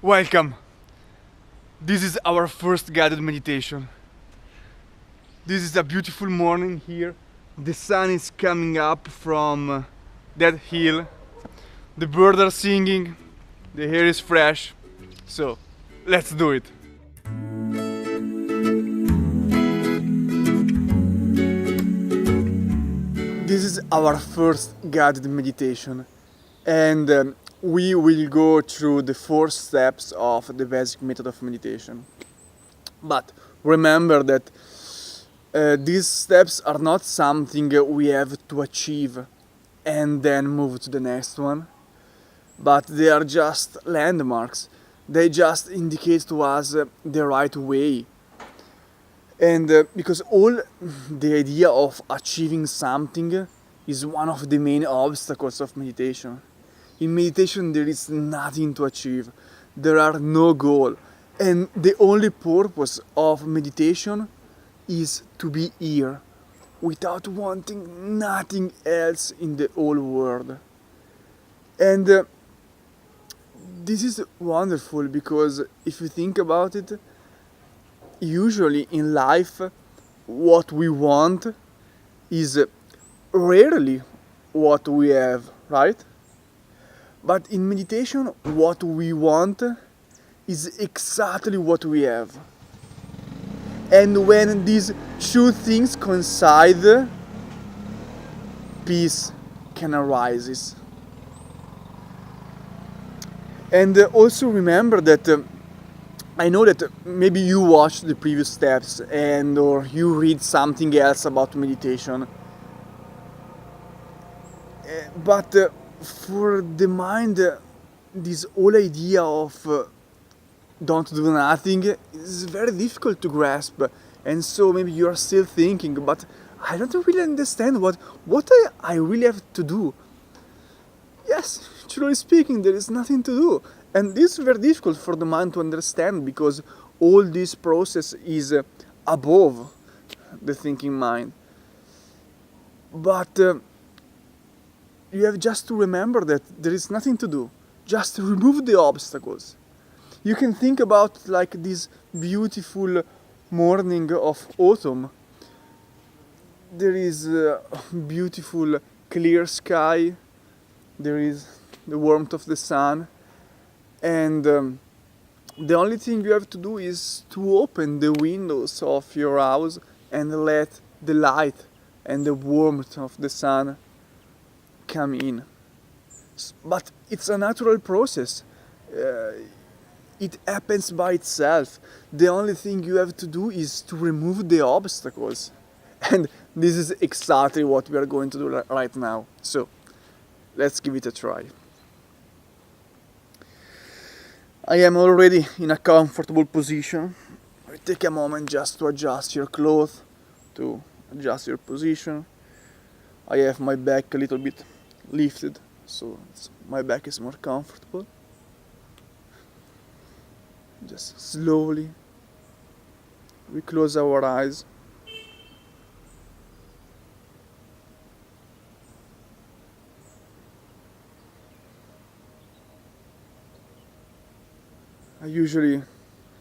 Welcome. This is our first guided meditation. This is a beautiful morning here. The sun is coming up from that hill. The birds are singing. The air is fresh. So, let's do it. This is our first guided meditation, and we will go through the 4 steps of the basic method of meditation. But remember that these steps are not something we have to achieve and then move to the next one, but they are just landmarks. They just indicate to us the right way. And because all the idea of achieving something is one of the main obstacles of meditation. In meditation, there is nothing to achieve, there are no goals, and the only purpose of meditation is to be here without wanting nothing else in the whole world. And this is wonderful because if you think about it, usually in life, what we want is rarely what we have, right? But in meditation, what we want is exactly what we have. And when these two things coincide, peace can arise. And also remember that I know that maybe you watched the previous steps and or you read something else about meditation. But for the mind, this whole idea of don't do nothing is very difficult to grasp, and so maybe you are still thinking, but I don't really understand what I really have to do. Yes, truly speaking, there is nothing to do, and this is very difficult for the mind to understand because all this process is above the thinking mind. But you have just to remember that there is nothing to do. Just remove the obstacles. You can think about like this beautiful morning of autumn. There is a beautiful clear sky. There is the warmth of the sun, and the only thing you have to do is to open the windows of your house and let the light and the warmth of the sun come in. But it's a natural process. It happens by itself. The only thing you have to do is to remove the obstacles. And this is exactly what we are going to do right now. So, let's give it a try. I am already in a comfortable position. Take a moment just to adjust your clothes, to adjust your position. I have my back a little bit lifted, so my back is more comfortable. Just slowly, we close our eyes. I usually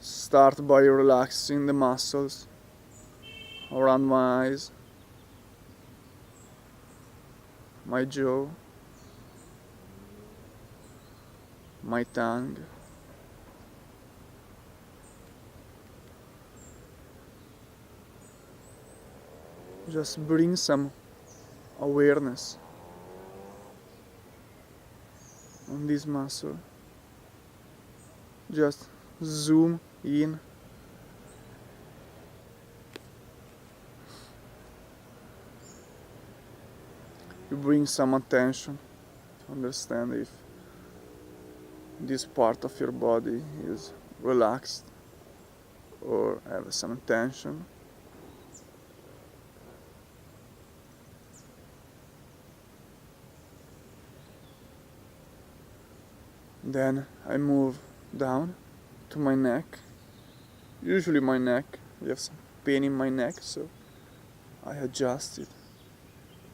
start by relaxing the muscles around my eyes, my jaw, my tongue. Just bring some awareness on this muscle. Just zoom in. You bring some attention to understand if this part of your body is relaxed or have some tension. Then I move down to my neck. Usually my neck, I have some pain in my neck, so I adjust it.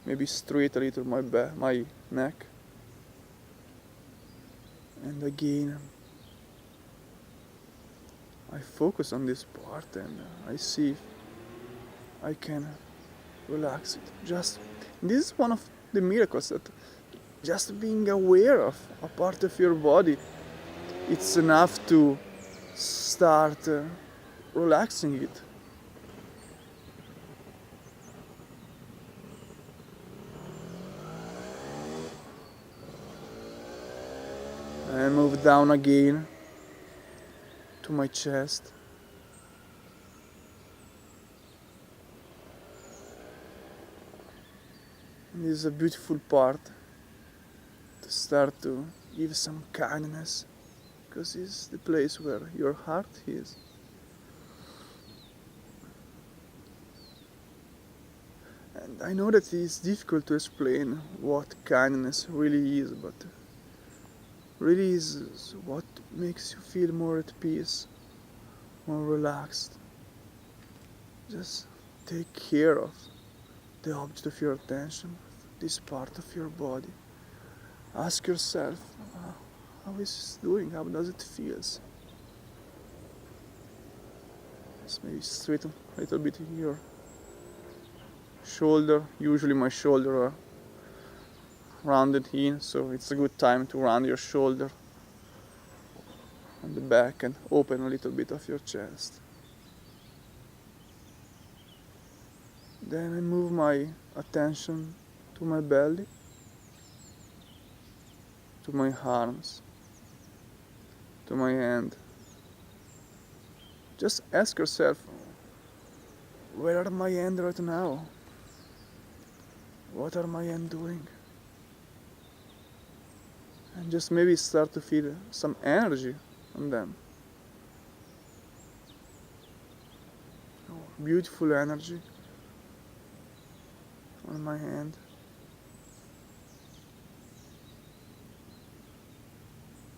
Maybe straight a little my neck. And again, I focus on this part and I see if I can relax it. Just this is one of the miracles, that just being aware of a part of your body, it's enough to start relaxing it. And move down again to my chest. And this is a beautiful part to start to give some kindness, because it's the place where your heart is. And I know that it's difficult to explain what kindness really is, but really is what makes you feel more at peace, more relaxed. Just take care of the object of your attention, this part of your body. Ask yourself, how is it doing? How does it feel? Just maybe straighten a little bit your shoulder. Usually my shoulder are rounded in, so it's a good time to round your shoulder on the back and open a little bit of your chest. Then I move my attention to my belly, to my arms, to my hand. Just ask yourself, where are my hands right now? What are my hands doing? And just maybe start to feel some energy on them. Beautiful energy on my hand.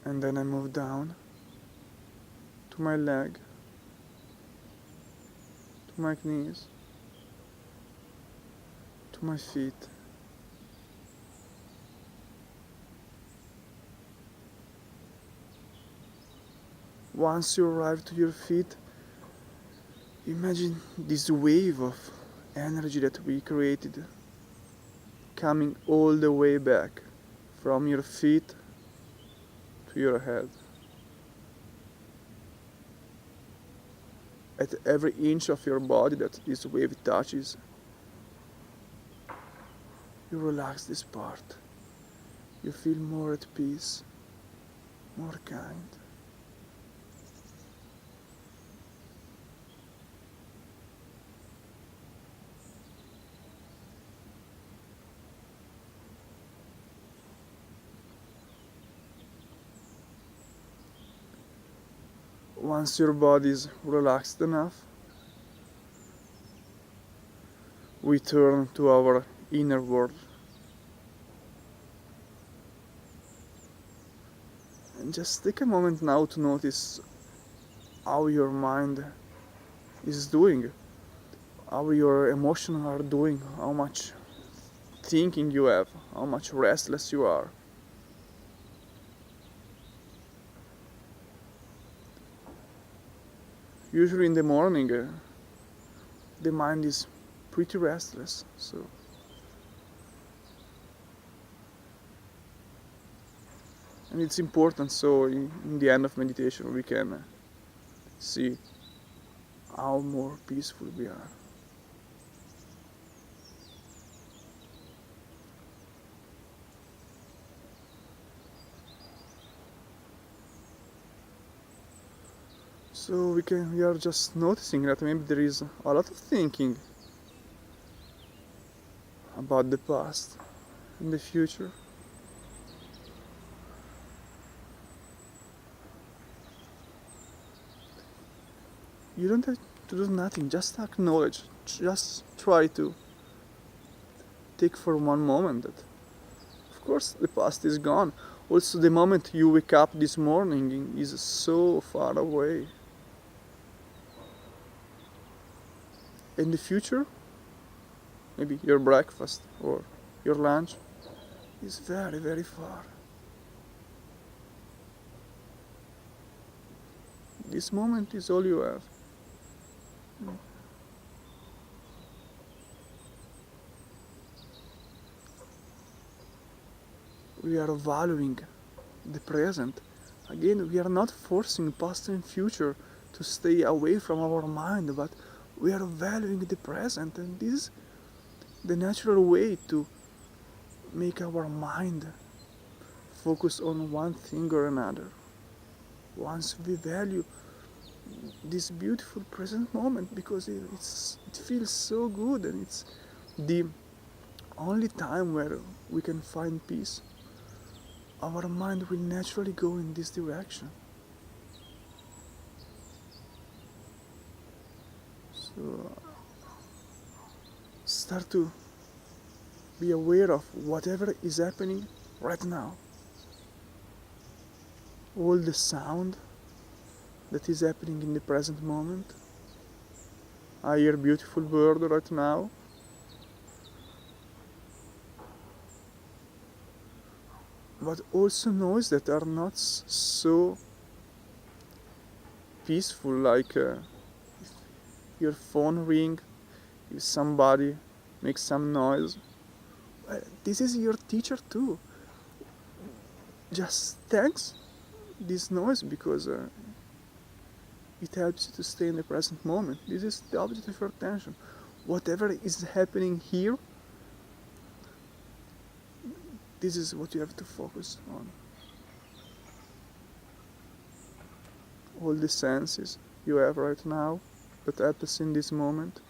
And then I move down to my leg, to my knees, to my feet. Once you arrive to your feet, imagine this wave of energy that we created coming all the way back from your feet to your head. At every inch of your body that this wave touches, you relax this part. You feel more at peace, more kind. Once your body is relaxed enough, we turn to our inner world. And just take a moment now to notice how your mind is doing, how your emotions are doing, how much thinking you have, how much restless you are. Usually in the morning, the mind is pretty restless, so and it's important, so in the end of meditation we can see how more peaceful we are. So we are just noticing that maybe there is a lot of thinking about the past and the future. You don't have to do nothing, just acknowledge, just try to take for one moment that of course the past is gone. Also the moment you wake up this morning is so far away. In the future, maybe your breakfast or your lunch is very, very far. This moment is all you have. We are valuing the present. Again, we are not forcing past and future to stay away from our mind, but we are valuing the present, and this is the natural way to make our mind focus on one thing or another. Once we value this beautiful present moment, because it feels so good, and it's the only time where we can find peace, our mind will naturally go in this direction. So start to be aware of whatever is happening right now. All the sound that is happening in the present moment. I hear a beautiful bird right now. But also noises that are not so peaceful, like if your phone ring, if somebody makes some noise. This is your teacher too. Just thanks this noise, because it helps you to stay in the present moment. This is the object of your attention. Whatever is happening here, this is what you have to focus on. All the senses you have right now that happens in this moment,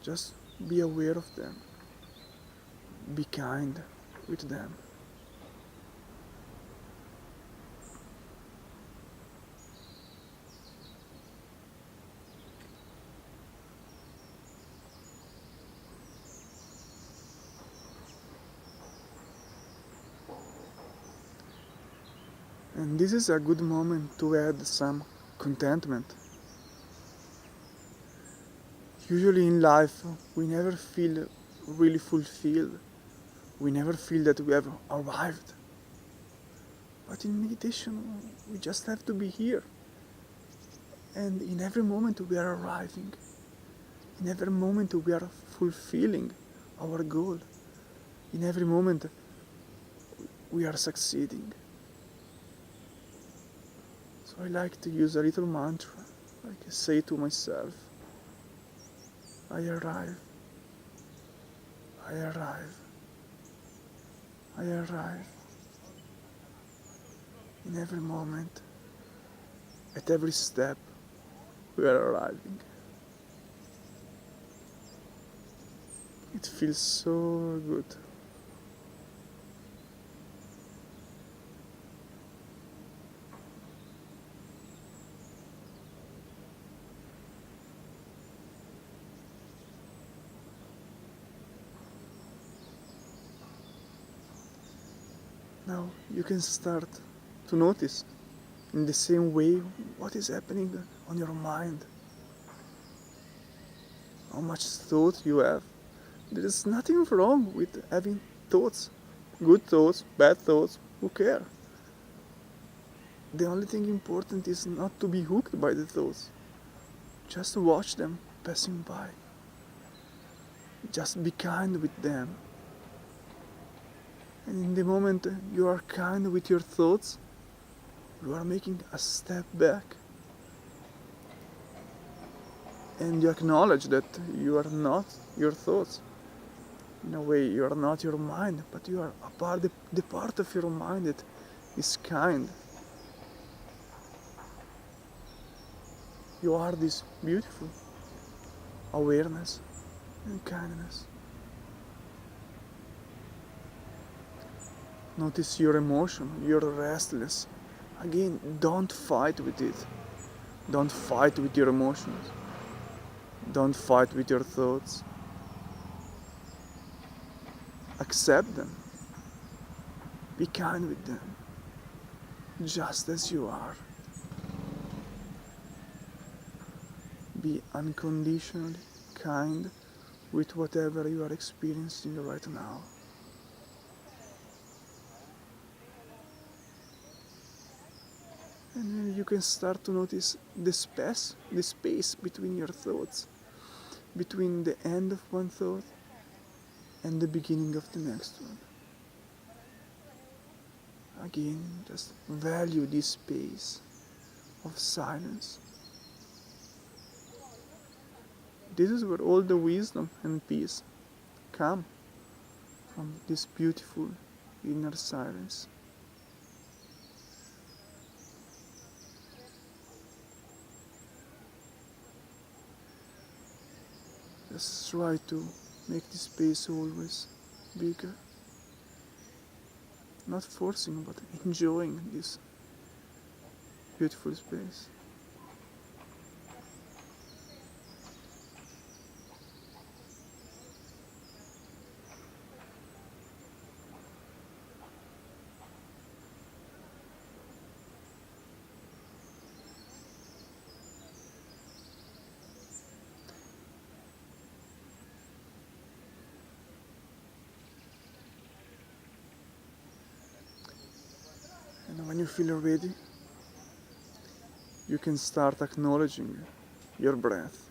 just be aware of them. Be kind with them. And this is a good moment to add some contentment. Usually in life, we never feel really fulfilled. We never feel that we have arrived. But in meditation, we just have to be here. And in every moment we are arriving. In every moment we are fulfilling our goal. In every moment we are succeeding. So I like to use a little mantra. I say to myself, I arrive, I arrive, I arrive. In every moment, at every step, we are arriving. It feels so good. Now you can start to notice in the same way what is happening on your mind. How much thought you have. There is nothing wrong with having thoughts. Good thoughts, bad thoughts, who cares? The only thing important is not to be hooked by the thoughts. Just watch them passing by. Just be kind with them. And in the moment you are kind with your thoughts, you are making a step back. And you acknowledge that you are not your thoughts. In a way, you are not your mind, but you are the part of your mind that is kind. You are this beautiful awareness and kindness. Notice your emotion, you're restless. Again, don't fight with it. Don't fight with your emotions. Don't fight with your thoughts. Accept them. Be kind with them. Just as you are. Be unconditionally kind with whatever you are experiencing right now. And you can start to notice the space between your thoughts, between the end of one thought and the beginning of the next one. Again, just value this space of silence. This is where all the wisdom and peace come from, this beautiful inner silence. Just try to make this space always bigger. Not forcing, but enjoying this beautiful space. And when you feel ready, you can start acknowledging your breath.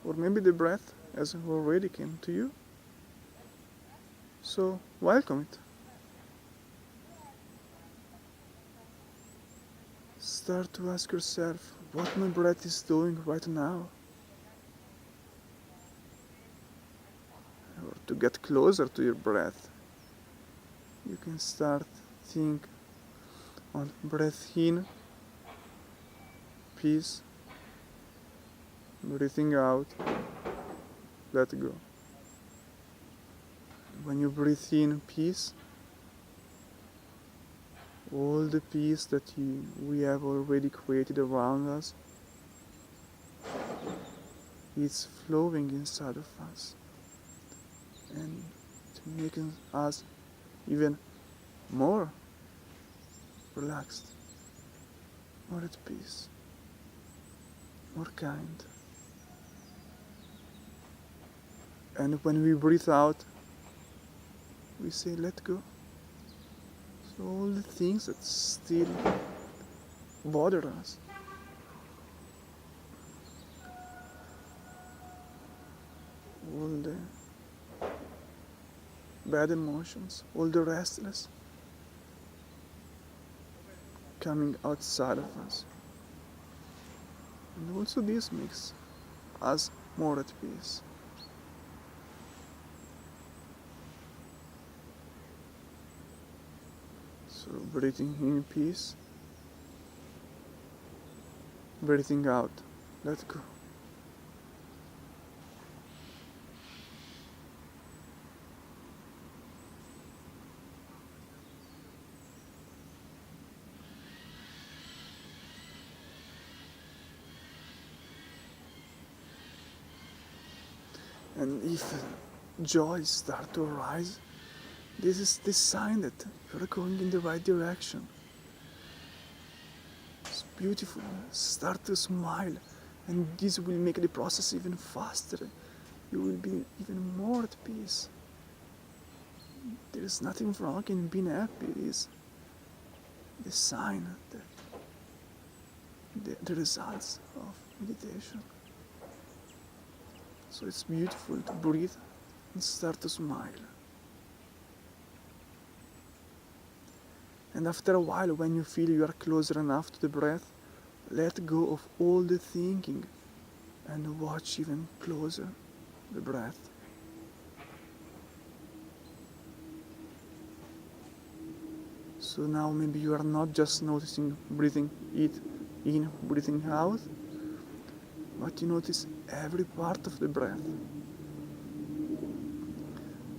Or maybe the breath has already came to you. So welcome it. Start to ask yourself what my breath is doing right now. Or to get closer to your breath, you can start think on breath in, peace, breathing out, let go. When you breathe in peace, all the peace that we have already created around us, it's flowing inside of us and making us even more relaxed, more at peace, more kind. And when we breathe out, we say let go. So all the things that still bother us, all the bad emotions, all the restless coming outside of us. And also this makes us more at peace. So breathing in peace, breathing out, let go. And if joy starts to arise, this is the sign that you're going in the right direction. It's beautiful. Start to smile, and this will make the process even faster. You will be even more at peace. There is nothing wrong in being happy. It is the sign, the results of meditation. So it's beautiful to breathe and start to smile. And after a while, when you feel you are closer enough to the breath, let go of all the thinking and watch even closer the breath. So now maybe you are not just noticing breathing it in, breathing out, but you notice every part of the breath.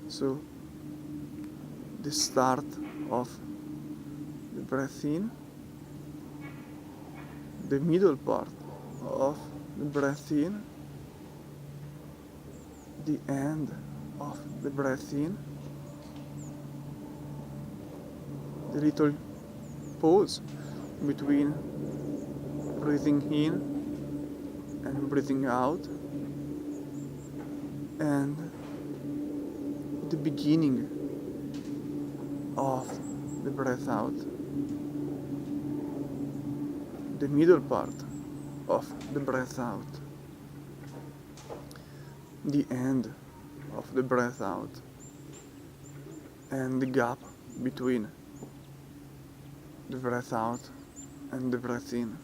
So the start of the breath in, the middle part of the breath in, the end of the breath in, the little pause between breathing in and breathing out, and the beginning of the breath out. the middle part of the breath out, the end of the breath out, and the gap between the breath out and the breath in.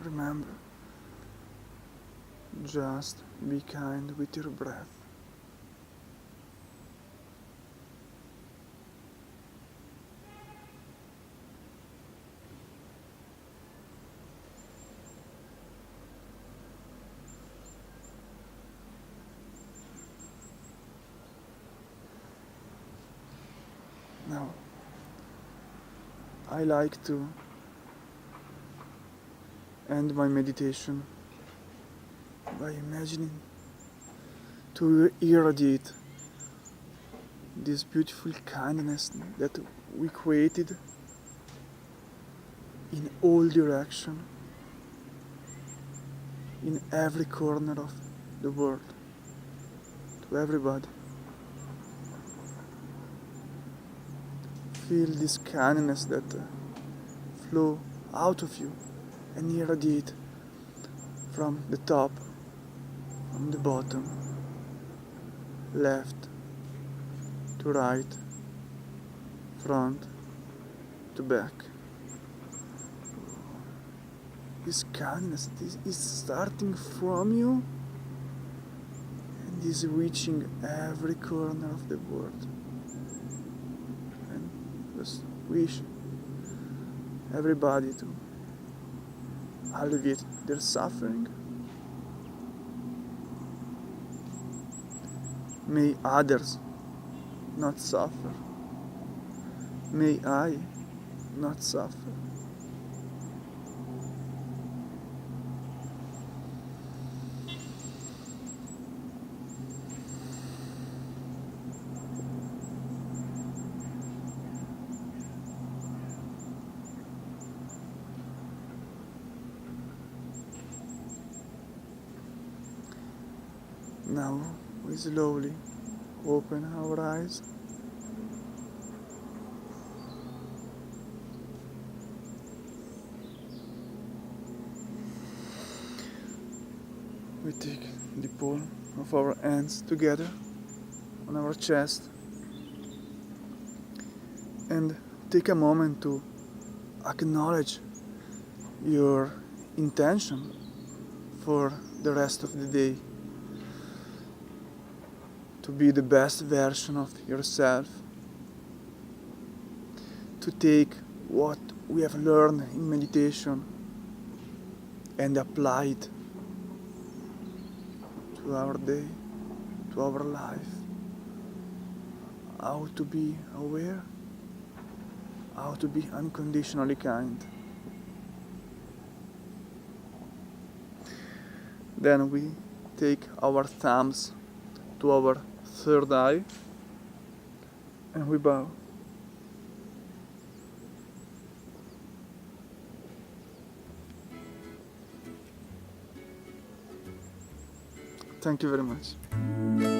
Remember, just be kind with your breath. Now, I like to end my meditation by imagining to irradiate this beautiful kindness that we created in all direction, in every corner of the world, to everybody. Feel this kindness that flow out of you and irradiate from the top, from the bottom, left to right, front to back. This kindness is starting from you and is reaching every corner of the world. And just wish everybody to alleviate their suffering. May others not suffer. May I not suffer. Now we slowly open our eyes. We take the palm of our hands together on our chest and take a moment to acknowledge your intention for the rest of the day. To be the best version of yourself, to take what we have learned in meditation and apply it to our day, to our life. How to be aware, how to be unconditionally kind. Then we take our thumbs to our third eye and we bow. Thank you very much.